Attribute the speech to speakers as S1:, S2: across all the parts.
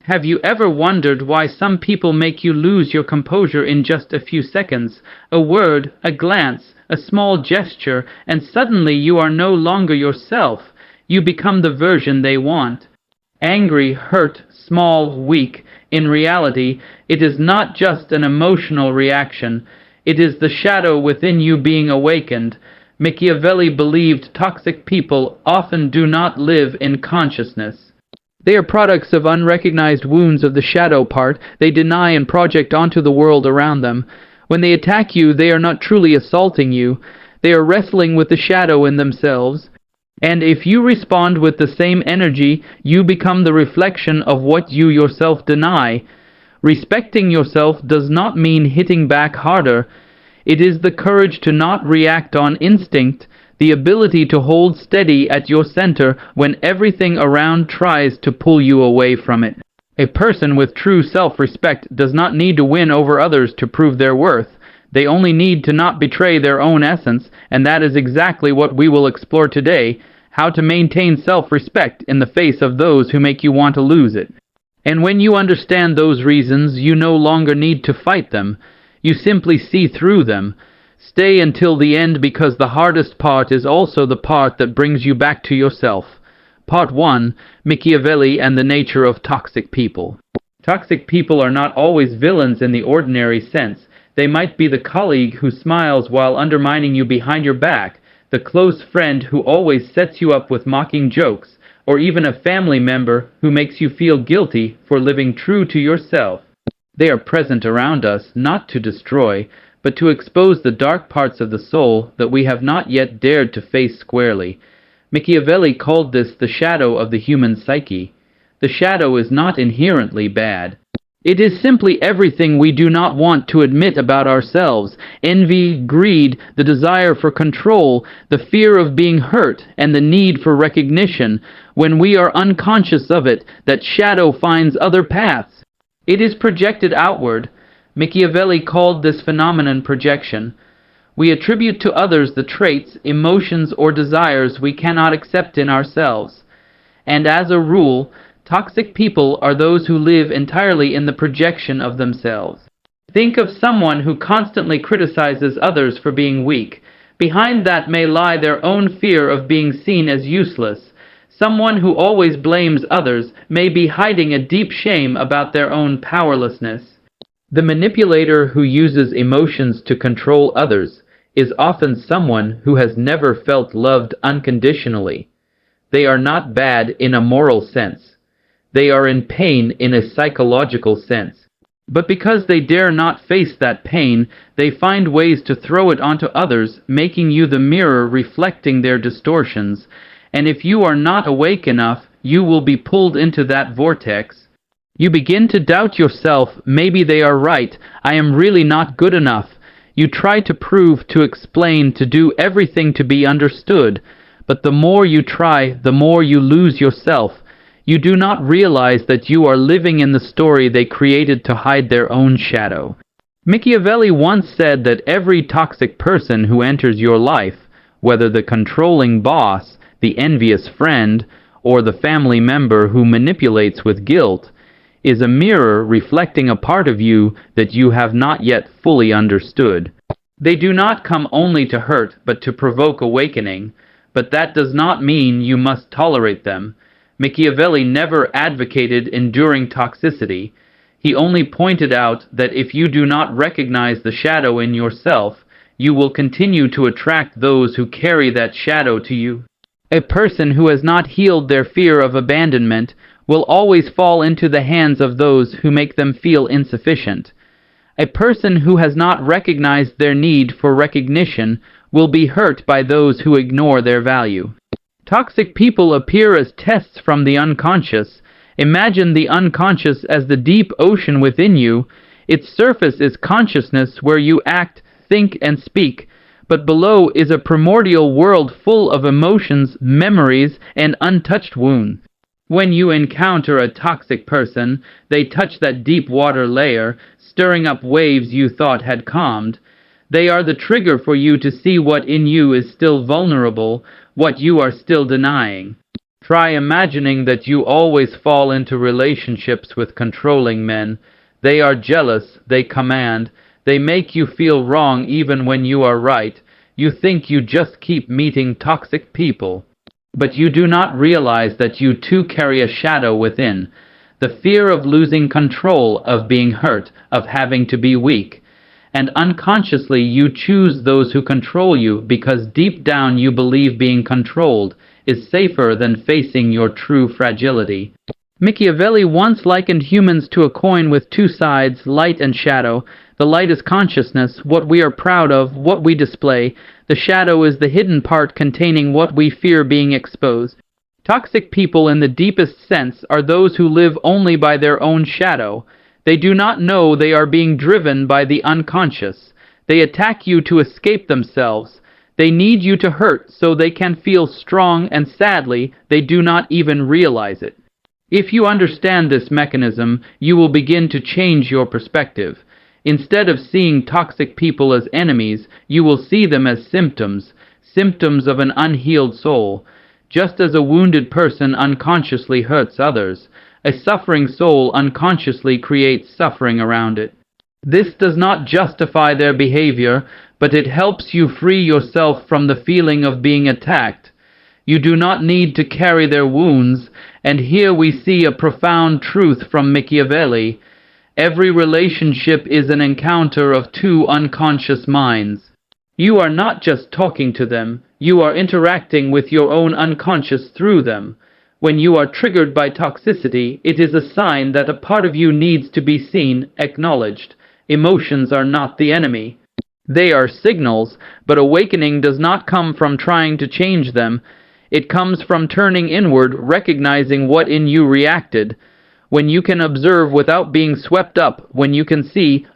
S1: Have you ever wondered why some people make you lose your composure in just a few seconds? A word, a glance, a small gesture, and suddenly you are no longer yourself. You become the version they want. Angry, hurt, small, weak. In reality, it is not just an emotional reaction. It is the shadow within you being awakened. Machiavelli believed toxic people often do not live in consciousness. They are products of unrecognized wounds of the shadow part they deny and project onto the world around them. When they attack you, they are not truly assaulting you. They are wrestling with the shadow in themselves. And if you respond with the same energy, you become the reflection of what you yourself deny. Respecting yourself does not mean hitting back harder. It is the courage to not react on instinct, the ability to hold steady at your center when everything around tries to pull you away from it. A person with true self-respect does not need to win over others to prove their worth. They only need to not betray their own essence, and that is exactly what we will explore today: how to maintain self-respect in the face of those who make you want to lose it. And when you understand those reasons, you no longer need to fight them. You simply see through them. Stay until the end, because the hardest part is also the part that brings you back to yourself. Part 1. Machiavelli and the Nature of Toxic People. Toxic people are not always villains in the ordinary sense. They might be the colleague who smiles while undermining you behind your back, the close friend who always sets you up with mocking jokes, or even a family member who makes you feel guilty for living true to yourself. They are present around us not to destroy, but to expose the dark parts of the soul that we have not yet dared to face squarely. Machiavelli called this the shadow of the human psyche. The shadow is not inherently bad. It is simply everything we do not want to admit about ourselves: envy, greed, the desire for control, the fear of being hurt, and the need for recognition. When we are unconscious of it, that shadow finds other paths. It is projected outward. Machiavelli called this phenomenon projection. We attribute to others the traits, emotions, or desires we cannot accept in ourselves. And as a rule, toxic people are those who live entirely in the projection of themselves. Think of someone who constantly criticizes others for being weak. Behind that may lie their own fear of being seen as useless. Someone who always blames others may be hiding a deep shame about their own powerlessness. The manipulator who uses emotions to control others is often someone who has never felt loved unconditionally. They are not bad in a moral sense. They are in pain in a psychological sense. But because they dare not face that pain, they find ways to throw it onto others, making you the mirror reflecting their distortions. And if you are not awake enough, you will be pulled into that vortex. You begin to doubt yourself. Maybe they are right. I am really not good enough. You try to prove, to explain, to do everything to be understood. But the more you try, the more you lose yourself. You do not realize that you are living in the story they created to hide their own shadow. Machiavelli once said that every toxic person who enters your life, whether the controlling boss, the envious friend, or the family member who manipulates with guilt, is a mirror reflecting a part of you that you have not yet fully understood. They do not come only to hurt, but to provoke awakening. But that does not mean you must tolerate them. Machiavelli never advocated enduring toxicity. He only pointed out that if you do not recognize the shadow in yourself, you will continue to attract those who carry that shadow to you. A person who has not healed their fear of abandonment will always fall into the hands of those who make them feel insufficient. A person who has not recognized their need for recognition will be hurt by those who ignore their value. Toxic people appear as tests from the unconscious. Imagine the unconscious as the deep ocean within you. Its surface is consciousness, where you act, think, and speak, but below is a primordial world full of emotions, memories, and untouched wounds. When you encounter a toxic person, they touch that deep water layer, stirring up waves you thought had calmed. They are the trigger for you to see what in you is still vulnerable, what you are still denying. Try imagining that you always fall into relationships with controlling men. They are jealous, they command, they make you feel wrong even when you are right. You think you just keep meeting toxic people. But you do not realize that you too carry a shadow within. The fear of losing control, of being hurt, of having to be weak. And unconsciously you choose those who control you because deep down you believe being controlled is safer than facing your true fragility. Machiavelli once likened humans to a coin with two sides, light and shadow. The light is consciousness, what we are proud of, what we display. The shadow is the hidden part containing what we fear being exposed. Toxic people in the deepest sense are those who live only by their own shadow. They do not know they are being driven by the unconscious. They attack you to escape themselves. They need you to hurt so they can feel strong, and sadly, they do not even realize it. If you understand this mechanism, you will begin to change your perspective. Instead of seeing toxic people as enemies, you will see them as symptoms, symptoms of an unhealed soul. Just as a wounded person unconsciously hurts others, a suffering soul unconsciously creates suffering around it. This does not justify their behavior, but it helps you free yourself from the feeling of being attacked. You do not need to carry their wounds, and here we see a profound truth from Michiavelli. Every relationship is an encounter of two unconscious minds. You are not just talking to them, you are interacting with your own unconscious through them. When you are triggered by toxicity, it is a sign that a part of you needs to be seen, acknowledged. Emotions are not the enemy. They are signals, but awakening does not come from trying to change them. It comes from turning inward, recognizing what in you reacted. When you can observe without being swept up, when you can see,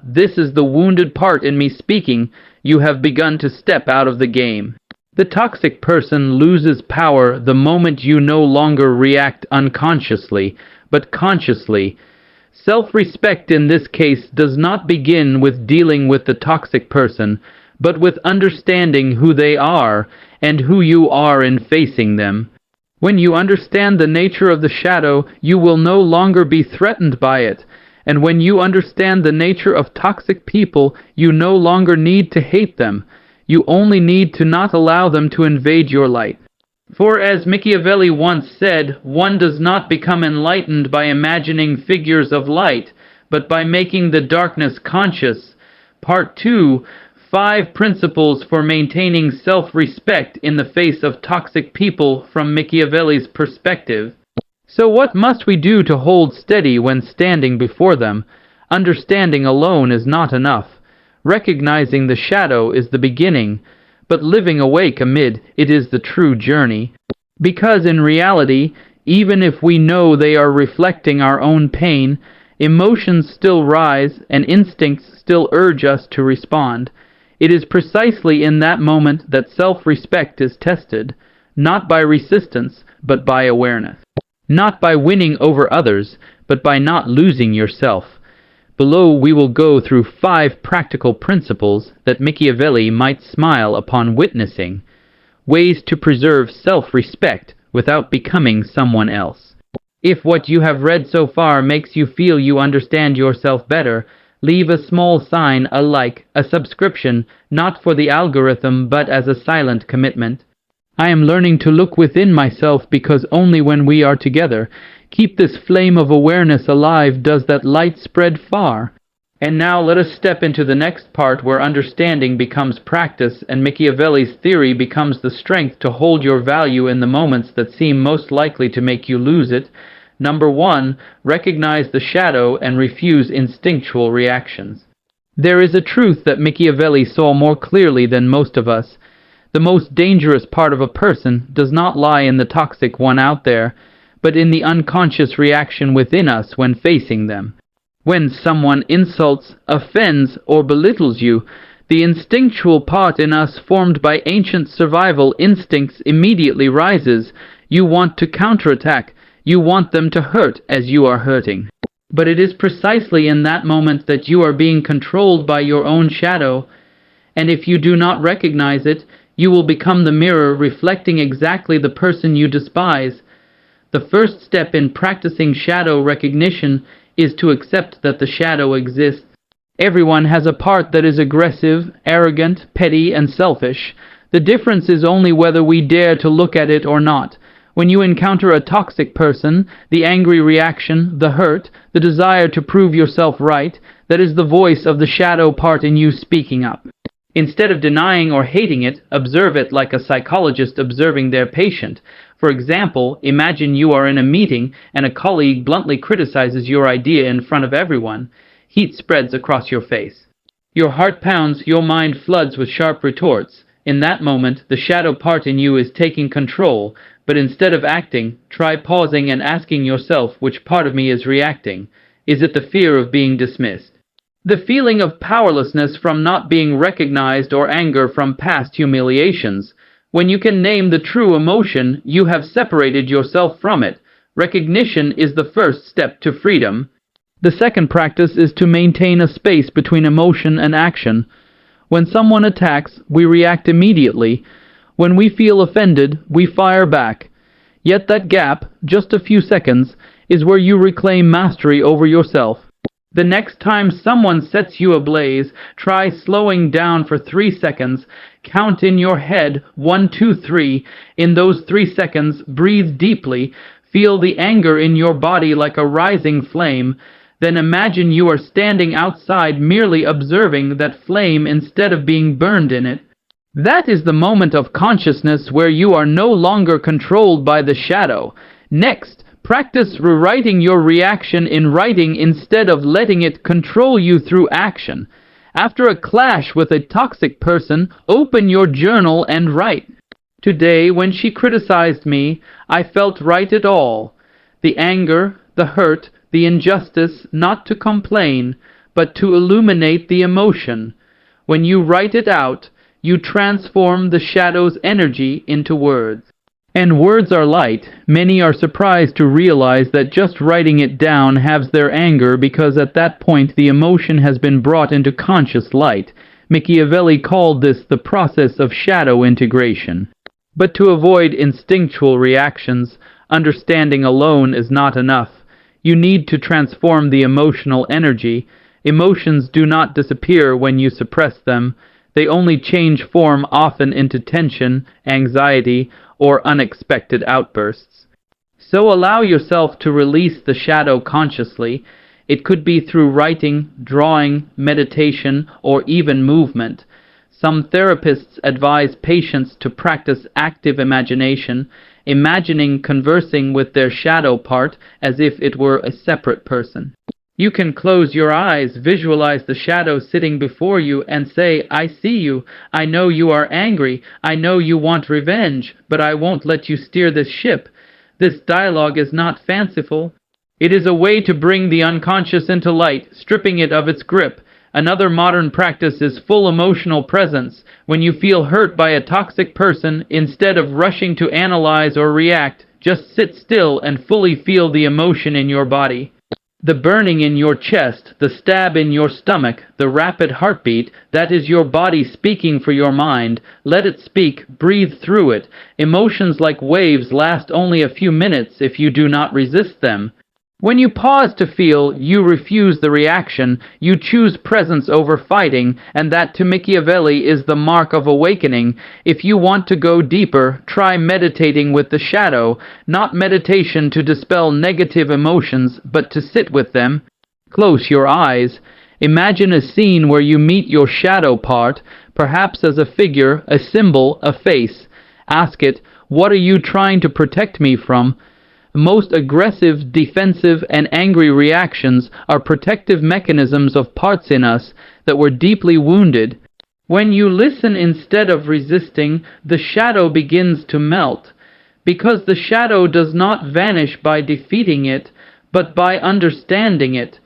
S1: this is the wounded part in me speaking, you have begun to step out of the game. The toxic person loses power the moment you no longer react unconsciously, but consciously. Self-respect in this case does not begin with dealing with the toxic person, but with understanding who they are and who you are in facing them. When you understand the nature of the shadow, you will no longer be threatened by it. And when you understand the nature of toxic people, you no longer need to hate them. You only need to not allow them to invade your light. For as Machiavelli once said, one does not become enlightened by imagining figures of light, but by making the darkness conscious. Part 2, 5 Principles for Maintaining Self-Respect in the Face of Toxic People from Machiavelli's Perspective. So what must we do to hold steady when standing before them? Understanding alone is not enough. Recognizing the shadow is the beginning, but living awake amid it is the true journey. Because in reality, even if we know they are reflecting our own pain, emotions still rise and instincts still urge us to respond. It is precisely in that moment that self-respect is tested, not by resistance, but by awareness. Not by winning over others, but by not losing yourself. Below we will go through 5 practical principles that Machiavelli might smile upon witnessing, ways to preserve self-respect without becoming someone else. If what you have read so far makes you feel you understand yourself better, leave a small sign, a like, a subscription, not for the algorithm but as a silent commitment. I am learning to look within myself because only when we are together, keep this flame of awareness alive, does that light spread far. And now let us step into the next part where understanding becomes practice and Machiavelli's theory becomes the strength to hold your value in the moments that seem most likely to make you lose it. Number 1, recognize the shadow and refuse instinctual reactions. There is a truth that Machiavelli saw more clearly than most of us. The most dangerous part of a person does not lie in the toxic one out there, but in the unconscious reaction within us when facing them. When someone insults, offends, or belittles you, the instinctual part in us formed by ancient survival instincts immediately rises. You want to counterattack. You want them to hurt as you are hurting. But it is precisely in that moment that you are being controlled by your own shadow, and if you do not recognize it, You will become the mirror reflecting exactly the person you despise. The first step in practicing shadow recognition is to accept that the shadow exists. Everyone has a part that is aggressive, arrogant, petty, and selfish. The difference is only whether we dare to look at it or not. When you encounter a toxic person, the angry reaction, the hurt, the desire to prove yourself right, that is the voice of the shadow part in you speaking up. Instead of denying or hating it, observe it like a psychologist observing their patient. For example, imagine you are in a meeting and a colleague bluntly criticizes your idea in front of everyone. Heat spreads across your face. Your heart pounds, your mind floods with sharp retorts. In that moment, the shadow part in you is taking control, but instead of acting, try pausing and asking yourself which part of me is reacting. Is it the fear of being dismissed? The feeling of powerlessness from not being recognized or anger from past humiliations? When you can name the true emotion, you have separated yourself from it. Recognition is the first step to freedom. The second practice is to maintain a space between emotion and action. When someone attacks, we react immediately. When we feel offended, we fire back. Yet that gap, just a few seconds, is where you reclaim mastery over yourself. The next time someone sets you ablaze, try slowing down for 3 seconds. Count in your head 1, 2, 3. In those 3 seconds, breathe deeply. Feel the anger in your body like a rising flame. Then imagine you are standing outside merely observing that flame instead of being burned in it. That is the moment of consciousness where you are no longer controlled by the shadow. Next, practice rewriting your reaction in writing instead of letting it control you through action. After a clash with a toxic person, open your journal and write. Today, when she criticized me, I felt right at all. The anger, the hurt, the injustice, not to complain, but to illuminate the emotion. When you write it out, you transform the shadow's energy into words. And words are light. Many are surprised to realize that just writing it down halves their anger because at that point the emotion has been brought into conscious light. Michiavelli called this the process of shadow integration. But to avoid instinctual reactions, understanding alone is not enough. You need to transform the emotional energy. Emotions do not disappear when you suppress them. They only change form, often into tension, anxiety, or unexpected outbursts. So allow yourself to release the shadow consciously. It could be through writing, drawing, meditation, or even movement. Some therapists advise patients to practice active imagination, imagining conversing with their shadow part as if it were a separate person. You can close your eyes, visualize the shadow sitting before you, and say, I see you. I know you are angry. I know you want revenge, but I won't let you steer this ship. This dialogue is not fanciful. It is a way to bring the unconscious into light, stripping it of its grip. Another modern practice is full emotional presence. When you feel hurt by a toxic person, instead of rushing to analyze or react, just sit still and fully feel the emotion in your body. The burning in your chest, the stab in your stomach, the rapid heartbeat, that is your body speaking for your mind. Let it speak, breathe through it. Emotions like waves last only a few minutes if you do not resist them. When you pause to feel, you refuse the reaction, you choose presence over fighting, and that to Machiavelli is the mark of awakening. If you want to go deeper, try meditating with the shadow, not meditation to dispel negative emotions, but to sit with them. Close your eyes. Imagine a scene where you meet your shadow part, perhaps as a figure, a symbol, a face. Ask it, what are you trying to protect me from? Most aggressive, defensive, and angry reactions are protective mechanisms of parts in us that were deeply wounded. When you listen instead of resisting, the shadow begins to melt, because the shadow does not vanish by defeating it, but by understanding it.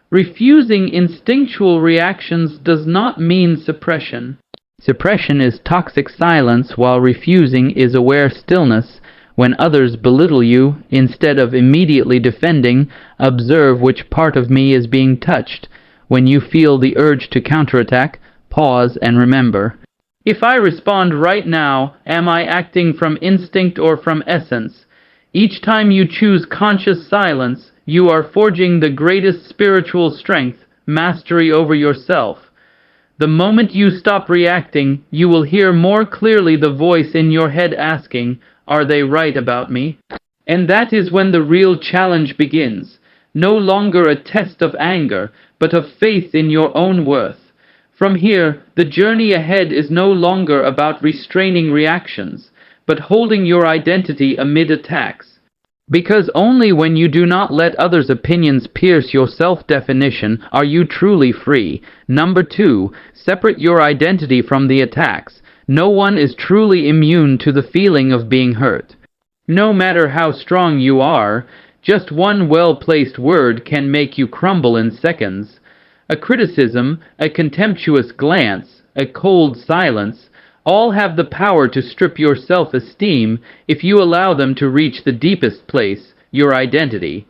S1: Refusing instinctual reactions does not mean suppression. Suppression is toxic silence, while refusing is aware stillness. When others belittle you, instead of immediately defending, observe which part of me is being touched. When you feel the urge to counterattack, pause and remember. If I respond right now, am I acting from instinct or from essence? Each time you choose conscious silence, you are forging the greatest spiritual strength, mastery over yourself. The moment you stop reacting, you will hear more clearly the voice in your head asking, "Are they right about me?" And that is when the real challenge begins. No longer a test of anger, but of faith in your own worth. From here, the journey ahead is no longer about restraining reactions, but holding your identity amid attacks. Because only when you do not let others' opinions pierce your self-definition are you truly free. Number 2, separate your identity from the attacks. No one is truly immune to the feeling of being hurt. No matter how strong you are, just one well-placed word can make you crumble in seconds. A criticism, a contemptuous glance, a cold silence, all have the power to strip your self-esteem if you allow them to reach the deepest place, your identity.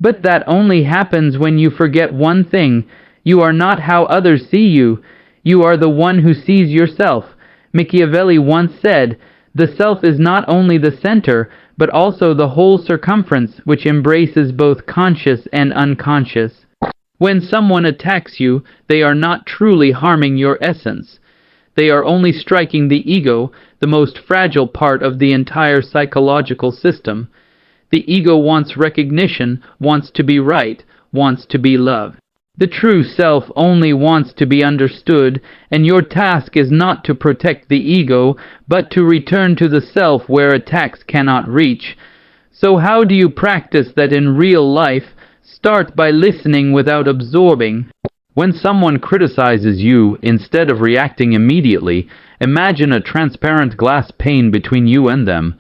S1: But that only happens when you forget one thing. You are not how others see you. You are the one who sees yourself. Machiavelli once said, "The self is not only the center, but also the whole circumference which embraces both conscious and unconscious." When someone attacks you, they are not truly harming your essence. They are only striking the ego, the most fragile part of the entire psychological system. The ego wants recognition, wants to be right, wants to be loved. The true self only wants to be understood, and your task is not to protect the ego, but to return to the self where attacks cannot reach. So how do you practice that in real life? Start by listening without absorbing. When someone criticizes you, instead of reacting immediately, imagine a transparent glass pane between you and them.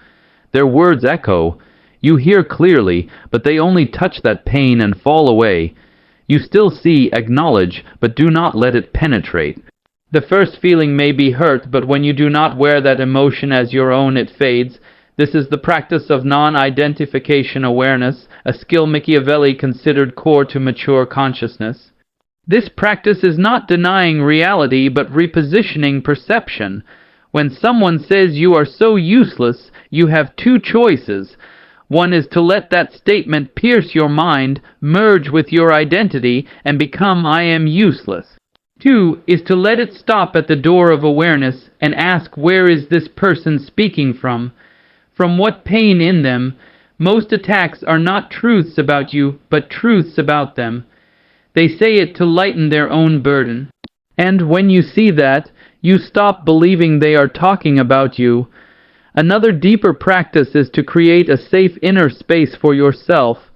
S1: Their words echo. You hear clearly, but they only touch that pane and fall away. You still see, acknowledge, but do not let it penetrate. The first feeling may be hurt, but when you do not wear that emotion as your own, it fades. This is the practice of non-identification awareness, a skill Machiavelli considered core to mature consciousness. This practice is not denying reality, but repositioning perception. When someone says you are so useless, you have two choices. One is to let that statement pierce your mind, merge with your identity, and become "I am useless." 2 is to let it stop at the door of awareness and ask, where is this person speaking from? From what pain in them? Most attacks are not truths about you, but truths about them. They say it to lighten their own burden. And when you see that, you stop believing they are talking about you. Another deeper practice is to create a safe inner space for yourself.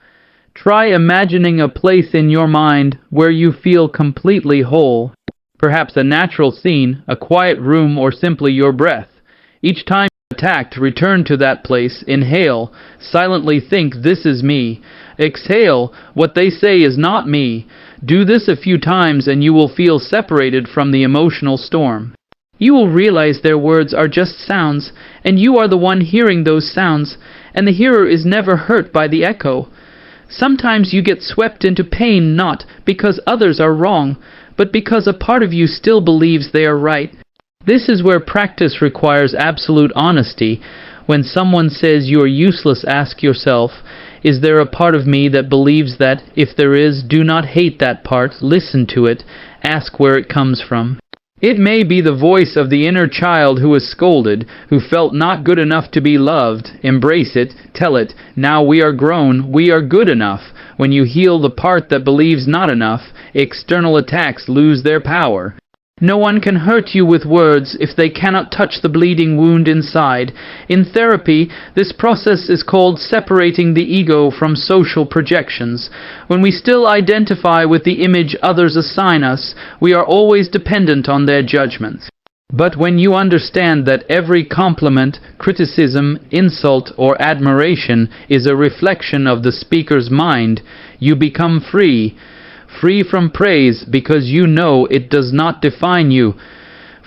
S1: Try imagining a place in your mind where you feel completely whole. Perhaps a natural scene, a quiet room, or simply your breath. Each time you're attacked, return to that place, inhale, silently think, "This is me." Exhale, "What they say is not me." Do this a few times and you will feel separated from the emotional storm. You will realize their words are just sounds, and you are the one hearing those sounds, and the hearer is never hurt by the echo. Sometimes you get swept into pain not because others are wrong, but because a part of you still believes they are right. This is where practice requires absolute honesty. When someone says you are useless, ask yourself, is there a part of me that believes that? If there is, do not hate that part, listen to it, ask where it comes from. It may be the voice of the inner child who was scolded, who felt not good enough to be loved. Embrace it, tell it, now we are grown, we are good enough. When you heal the part that believes not enough, external attacks lose their power. No one can hurt you with words if they cannot touch the bleeding wound inside. In therapy, this process is called separating the ego from social projections. When we still identify with the image others assign us, we are always dependent on their judgments. But when you understand that every compliment, criticism, insult, or admiration is a reflection of the speaker's mind, you become free. Free from praise because you know it does not define you.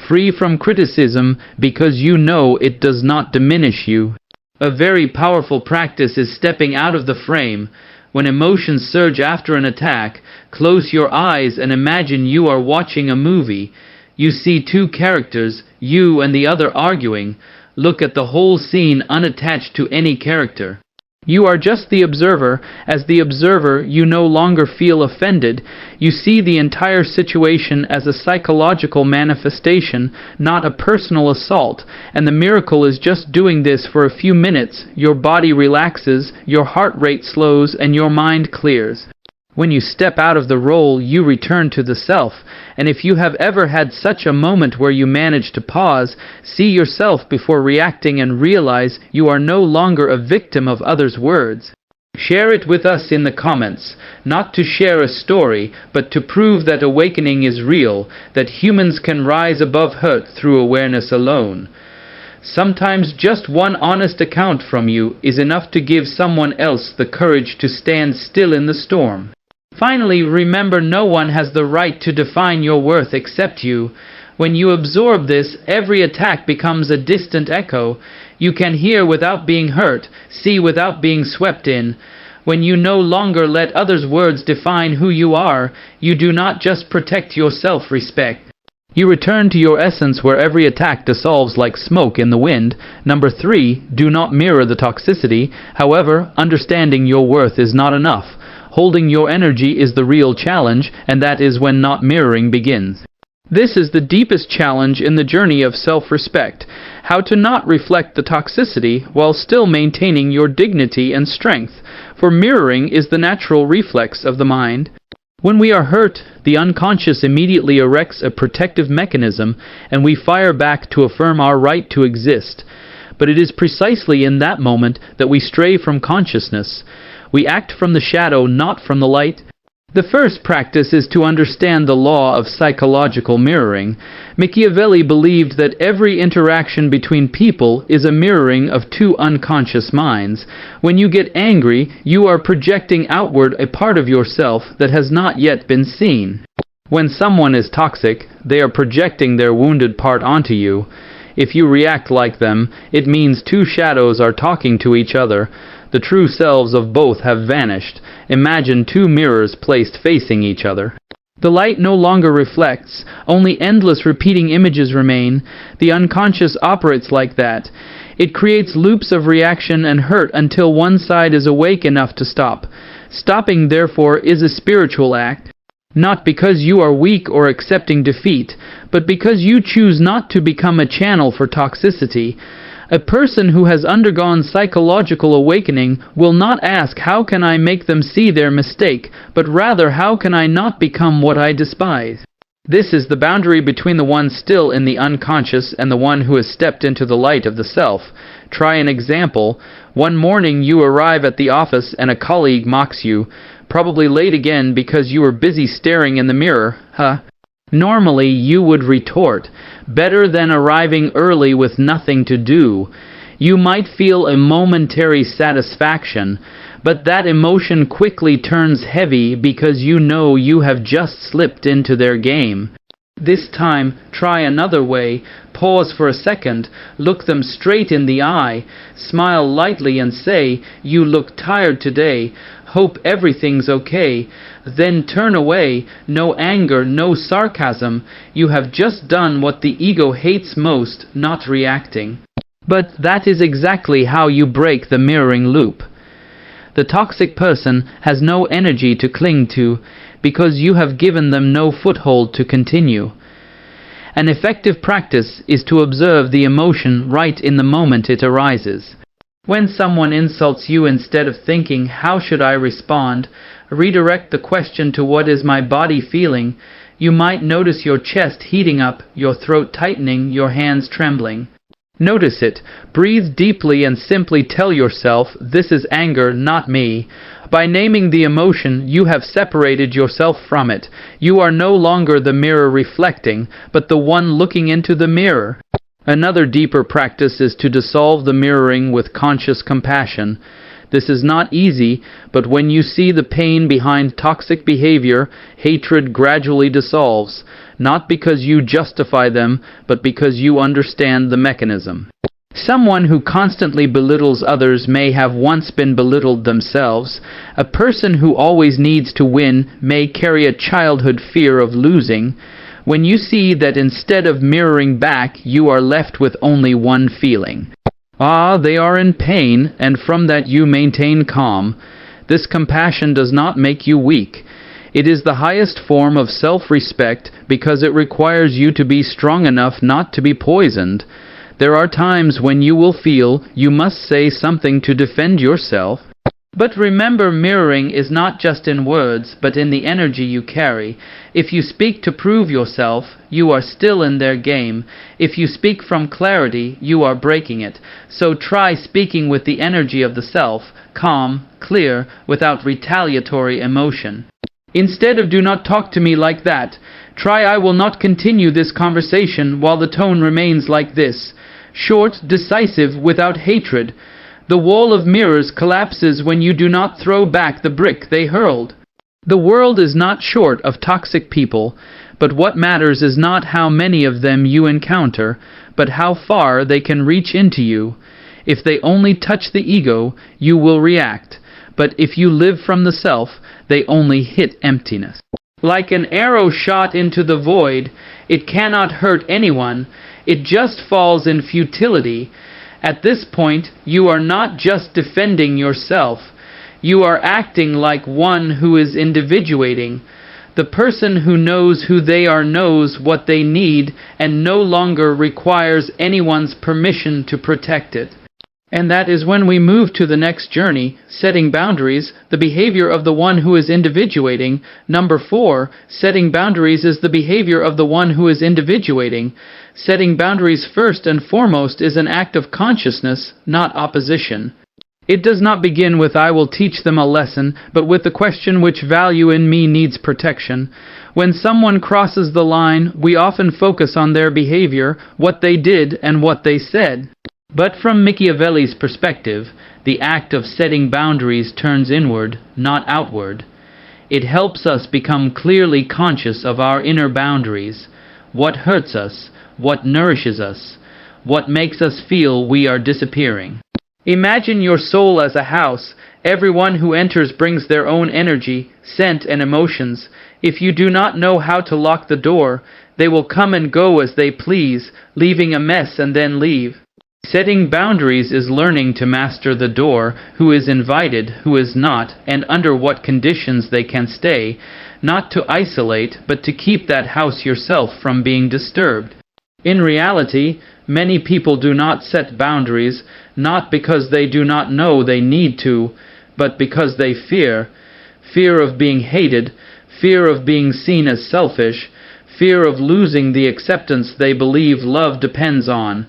S1: Free from criticism because you know it does not diminish you. A very powerful practice is stepping out of the frame. When emotions surge after an attack, close your eyes and imagine you are watching a movie. You see two characters, you and the other arguing. Look at the whole scene unattached to any character. You are just the observer. As the observer, you no longer feel offended. You see the entire situation as a psychological manifestation, not a personal assault. And the miracle is just doing this for a few minutes. Your body relaxes, your heart rate slows, and your mind clears. When you step out of the role, you return to the self. And if you have ever had such a moment where you manage to pause, see yourself before reacting and realize you are no longer a victim of others' words. Share it with us in the comments, not to share a story, but to prove that awakening is real, that humans can rise above hurt through awareness alone. Sometimes just one honest account from you is enough to give someone else the courage to stand still in the storm. Finally, remember, no one has the right to define your worth except you. When you absorb this, every attack becomes a distant echo. You can hear without being hurt, see without being swept in. When you no longer let others' words define who you are, you do not just protect your self-respect. You return to your essence where every attack dissolves like smoke in the wind. Number 3, do not mirror the toxicity. However, understanding your worth is not enough. Holding your energy is the real challenge, and that is when not mirroring begins. This is the deepest challenge in the journey of self-respect, how to not reflect the toxicity while still maintaining your dignity and strength, for mirroring is the natural reflex of the mind. When we are hurt, the unconscious immediately erects a protective mechanism, and we fire back to affirm our right to exist. But it is precisely in that moment that we stray from consciousness. We act from the shadow, not from the light. The first practice is to understand the law of psychological mirroring. Michiavelli believed that every interaction between people is a mirroring of two unconscious minds. When you get angry, you are projecting outward a part of yourself that has not yet been seen. When someone is toxic, they are projecting their wounded part onto you. If you react like them, it means two shadows are talking to each other. The true selves of both have vanished. Imagine two mirrors placed facing each other. The light no longer reflects, only endless repeating images remain. The unconscious operates like that. It creates loops of reaction and hurt until one side is awake enough to stop. Stopping, therefore, is a spiritual act, not because you are weak or accepting defeat, but because you choose not to become a channel for toxicity. A person who has undergone psychological awakening will not ask, how can I make them see their mistake, but rather, how can I not become what I despise? This is the boundary between the one still in the unconscious and the one who has stepped into the light of the self. Try an example. One morning you arrive at the office and a colleague mocks you, probably late again because you were busy staring in the mirror. Normally you would retort, better than arriving early with nothing to do. You might feel a momentary satisfaction, but that emotion quickly turns heavy because you know you have just slipped into their game. This time, try another way. Pause for a second, look them straight in the eye, smile lightly and say, "You look tired today. Hope everything's okay." Then turn away. No anger, no sarcasm. You have just done what the ego hates most, not reacting. But that is exactly how you break the mirroring loop. The toxic person has no energy to cling to because you have given them no foothold to continue. An effective practice is to observe the emotion right in the moment it arises. When someone insults you, instead of thinking, "How should I respond?" redirect the question to, "What is my body feeling?" You might notice your chest heating up, your throat tightening, your hands trembling. Notice it, breathe deeply and simply tell yourself, "This is anger, not me." By naming the emotion, you have separated yourself from it. You are no longer the mirror reflecting, but the one looking into the mirror. Another deeper practice is to dissolve the mirroring with conscious compassion. This is not easy, but when you see the pain behind toxic behavior, hatred gradually dissolves, not because you justify them, but because you understand the mechanism. Someone who constantly belittles others may have once been belittled themselves. A person who always needs to win may carry a childhood fear of losing. When you see that instead of mirroring back, you are left with only one feeling. Ah, they are in pain, and from that you maintain calm. This compassion does not make you weak. It is the highest form of self-respect because it requires you to be strong enough not to be poisoned. There are times when you will feel you must say something to defend yourself. But remember, mirroring is not just in words, but in the energy you carry. If you speak to prove yourself, you are still in their game. If you speak from clarity, you are breaking it. So try speaking with the energy of the self, calm, clear, without retaliatory emotion. Instead of "do not talk to me like that," try "I will not continue this conversation while the tone remains like this." Short, decisive, without hatred. The wall of mirrors collapses when you do not throw back the brick they hurled. The world is not short of toxic people, but what matters is not how many of them you encounter, but how far they can reach into you. If they only touch the ego, you will react, but if you live from the self, they only hit emptiness. Like an arrow shot into the void, it cannot hurt anyone, it just falls in futility. At this point, you are not just defending yourself. You are acting like one who is individuating. The person who knows who they are knows what they need and no longer requires anyone's permission to protect it. And that is when we move to the next journey, setting boundaries, the behavior of the one who is individuating. Number 4, setting boundaries is the behavior of the one who is individuating. Setting boundaries first and foremost is an act of consciousness, not opposition. It does not begin with "I will teach them a lesson," but with the question "which value in me needs protection?" When someone crosses the line, we often focus on their behavior, what they did and what they said. But from Machiavelli's perspective, the act of setting boundaries turns inward, not outward. It helps us become clearly conscious of our inner boundaries. What hurts us? What nourishes us? What makes us feel we are disappearing? Imagine your soul as a house. Everyone who enters brings their own energy, scent, and emotions. If you do not know how to lock the door, they will come and go as they please, leaving a mess and then leave. Setting boundaries is learning to master the door, who is invited, who is not, and under what conditions they can stay, not to isolate, but to keep that house yourself from being disturbed. In reality, many people do not set boundaries, not because they do not know they need to, but because they fear. Fear of being hated, fear of being seen as selfish, fear of losing the acceptance they believe love depends on.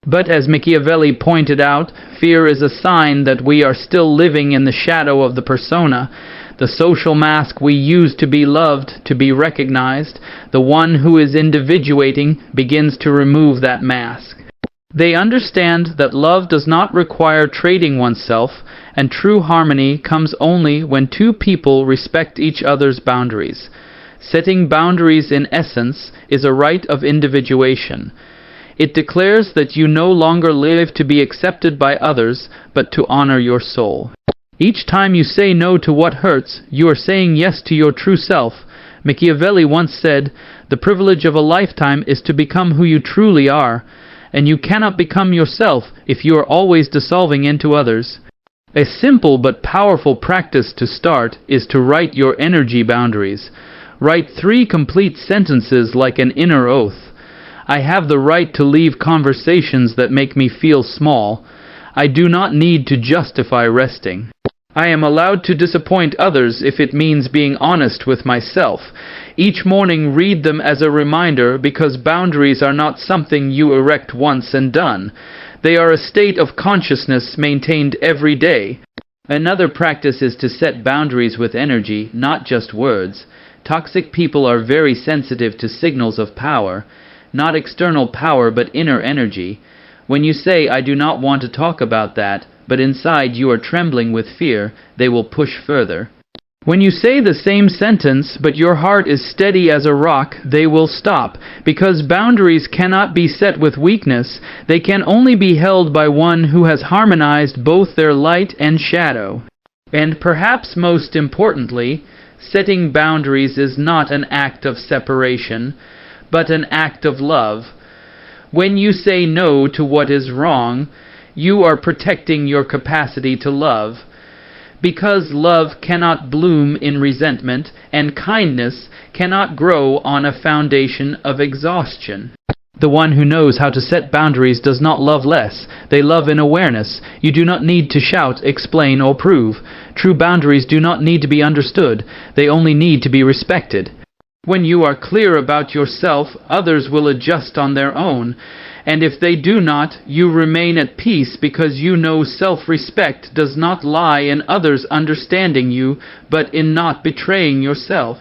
S1: But as Michiavelli pointed out, fear is a sign that we are still living in the shadow of the persona, the social mask we use to be loved, to be recognized. The one who is individuating begins to remove that mask. They understand that love does not require trading oneself, and true harmony comes only when two people respect each other's boundaries. Setting boundaries, in essence, is a right of individuation. It declares that you no longer live to be accepted by others, but to honor your soul. Each time you say no to what hurts, you are saying yes to your true self. Machiavelli once said, "The privilege of a lifetime is to become who you truly are, and you cannot become yourself if you are always dissolving into others." A simple but powerful practice to start is to write your energy boundaries. Write 3 complete sentences like an inner oath. I have the right to leave conversations that make me feel small. I do not need to justify resting. I am allowed to disappoint others if it means being honest with myself. Each morning read them as a reminder, because boundaries are not something you erect once and done. They are a state of consciousness maintained every day. Another practice is to set boundaries with energy, not just words. Toxic people are very sensitive to signals of power. Not external power, but inner energy. When you say, "I do not want to talk about that," but inside you are trembling with fear, they will push further. When you say the same sentence, but your heart is steady as a rock, they will stop, because boundaries cannot be set with weakness. They can only be held by one who has harmonized both their light and shadow. And perhaps most importantly, setting boundaries is not an act of separation, but an act of love. When you say no to what is wrong, you are protecting your capacity to love. Because love cannot bloom in resentment, and kindness cannot grow on a foundation of exhaustion. The one who knows how to set boundaries does not love less. They love in awareness. You do not need to shout, explain, or prove. True boundaries do not need to be understood. They only need to be respected. When you are clear about yourself, others will adjust on their own. And if they do not, you remain at peace because you know self-respect does not lie in others understanding you, but in not betraying yourself.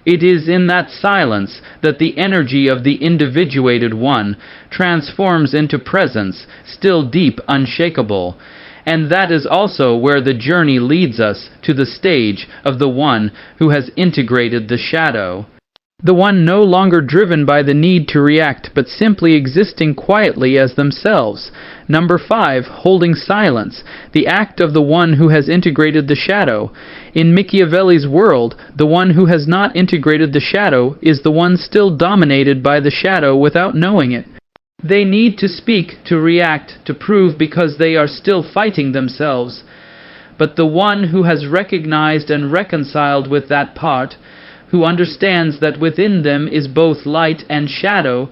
S1: It is in that silence that the energy of the individuated one transforms into presence, still deep, unshakable. And that is also where the journey leads us to the stage of the one who has integrated the shadow. The one no longer driven by the need to react, but simply existing quietly as themselves. Number 5, holding silence, the act of the one who has integrated the shadow. In Michiavelli's world, the one who has not integrated the shadow is the one still dominated by the shadow without knowing it. They need to speak, to react, to prove because they are still fighting themselves. But the one who has recognized and reconciled with that part, who understands that within them is both light and shadow,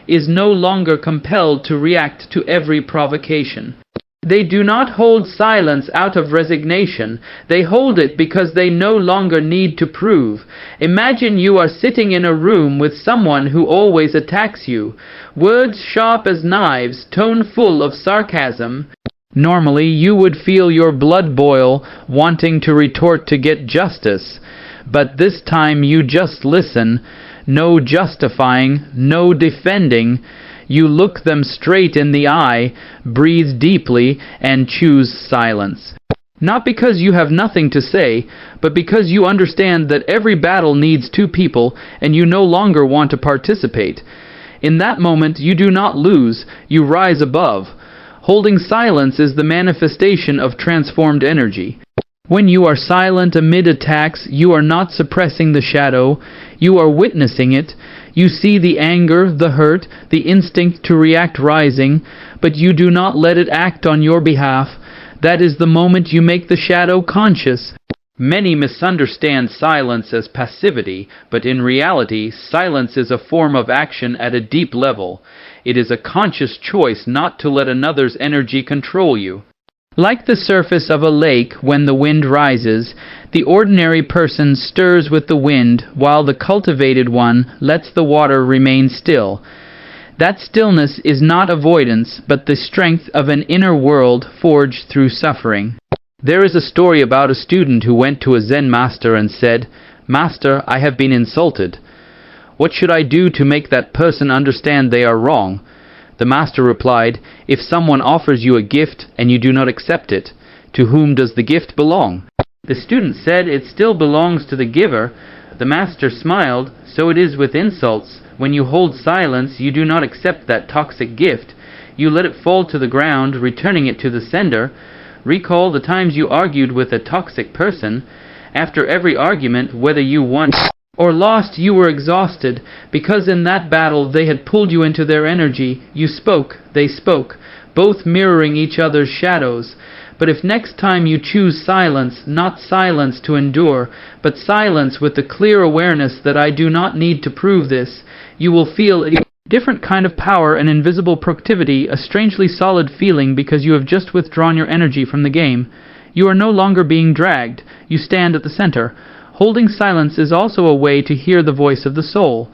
S1: is no longer compelled to react to every provocation. They do not hold silence out of resignation. They hold it because they no longer need to prove. Imagine you are sitting in a room with someone who always attacks you. Words sharp as knives, tone full of sarcasm. Normally you would feel your blood boil, wanting to retort to get justice. But this time you just listen, no justifying, no defending. You look them straight in the eye, breathe deeply, and choose silence. Not because you have nothing to say, but because you understand that every battle needs two people, and you no longer want to participate. In that moment you do not lose, you rise above. Holding silence is the manifestation of transformed energy. When you are silent amid attacks, you are not suppressing the shadow, you are witnessing it. You see the anger, the hurt, the instinct to react rising, but you do not let it act on your behalf. That is the moment you make the shadow conscious. Many misunderstand silence as passivity, but in reality, silence is a form of action at a deep level. It is a conscious choice not to let another's energy control you. Like the surface of a lake when the wind rises, the ordinary person stirs with the wind, while the cultivated one lets the water remain still. That stillness is not avoidance, but the strength of an inner world forged through suffering. There is a story about a student who went to a Zen master and said, "Master, I have been insulted. What should I do to make that person understand they are wrong?" The master replied, "If someone offers you a gift and you do not accept it, to whom does the gift belong?" The student said, "It still belongs to the giver." The master smiled, "So it is with insults. When you hold silence, you do not accept that toxic gift. You let it fall to the ground, returning it to the sender. Recall the times you argued with a toxic person. After every argument, whether you won or lost, you were exhausted, because in that battle they had pulled you into their energy. You spoke, they spoke, both mirroring each other's shadows. But if next time you choose silence, not silence to endure, but silence with the clear awareness that I do not need to prove this, you will feel a different kind of power, an invisible productivity, a strangely solid feeling because you have just withdrawn your energy from the game. You are no longer being dragged. You stand at the center. Holding silence is also a way to hear the voice of the soul.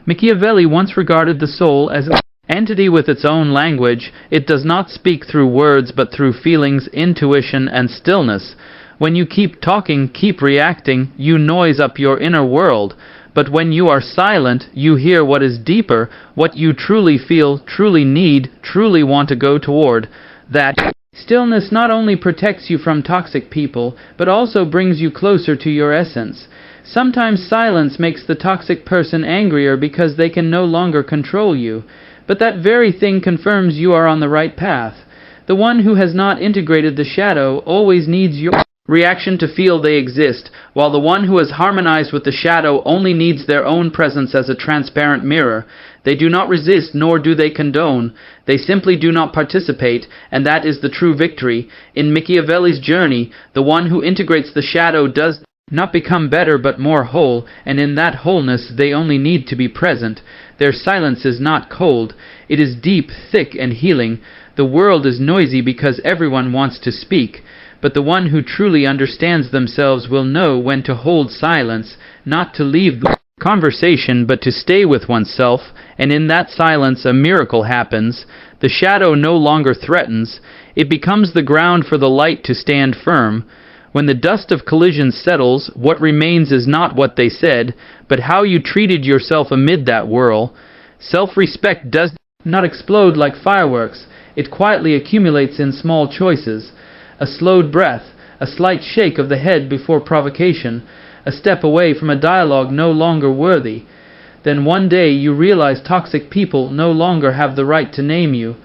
S1: Machiavelli once regarded the soul as an entity with its own language. It does not speak through words but through feelings, intuition, and stillness. When you keep talking, keep reacting, you noise up your inner world. But when you are silent, you hear what is deeper, what you truly feel, truly need, truly want to go toward. That stillness not only protects you from toxic people, but also brings you closer to your essence. Sometimes silence makes the toxic person angrier because they can no longer control you. But that very thing confirms you are on the right path. The one who has not integrated the shadow always needs your reaction to feel they exist, while the one who has harmonized with the shadow only needs their own presence as a transparent mirror. They do not resist, nor do they condone. They simply do not participate, and that is the true victory. In Machiavelli's journey, the one who integrates the shadow does not become better but more whole, and in that wholeness they only need to be present. Their silence is not cold. It is deep, thick, and healing. The world is noisy because everyone wants to speak. But the one who truly understands themselves will know when to hold silence, not to leave the conversation but to stay with oneself, and in that silence a miracle happens. The shadow no longer threatens. It becomes the ground for the light to stand firm. When the dust of collision settles, what remains is not what they said, but how you treated yourself amid that whirl. Self-respect does not explode like fireworks. It quietly accumulates in small choices. A slowed breath, a slight shake of the head before provocation, a step away from a dialogue no longer worthy. Then one day you realize toxic people no longer have the right to name you.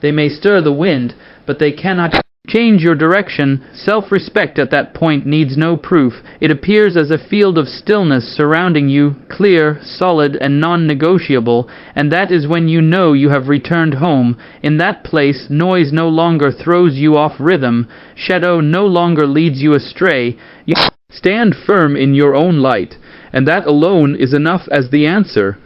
S1: They may stir the wind, but they cannot change your direction. Self-respect at that point needs no proof. It appears as a field of stillness surrounding you, clear, solid, and non-negotiable, and that is when you know you have returned home. In that place, noise no longer throws you off rhythm. Shadow no longer leads you astray. You stand firm in your own light, and that alone is enough as the answer.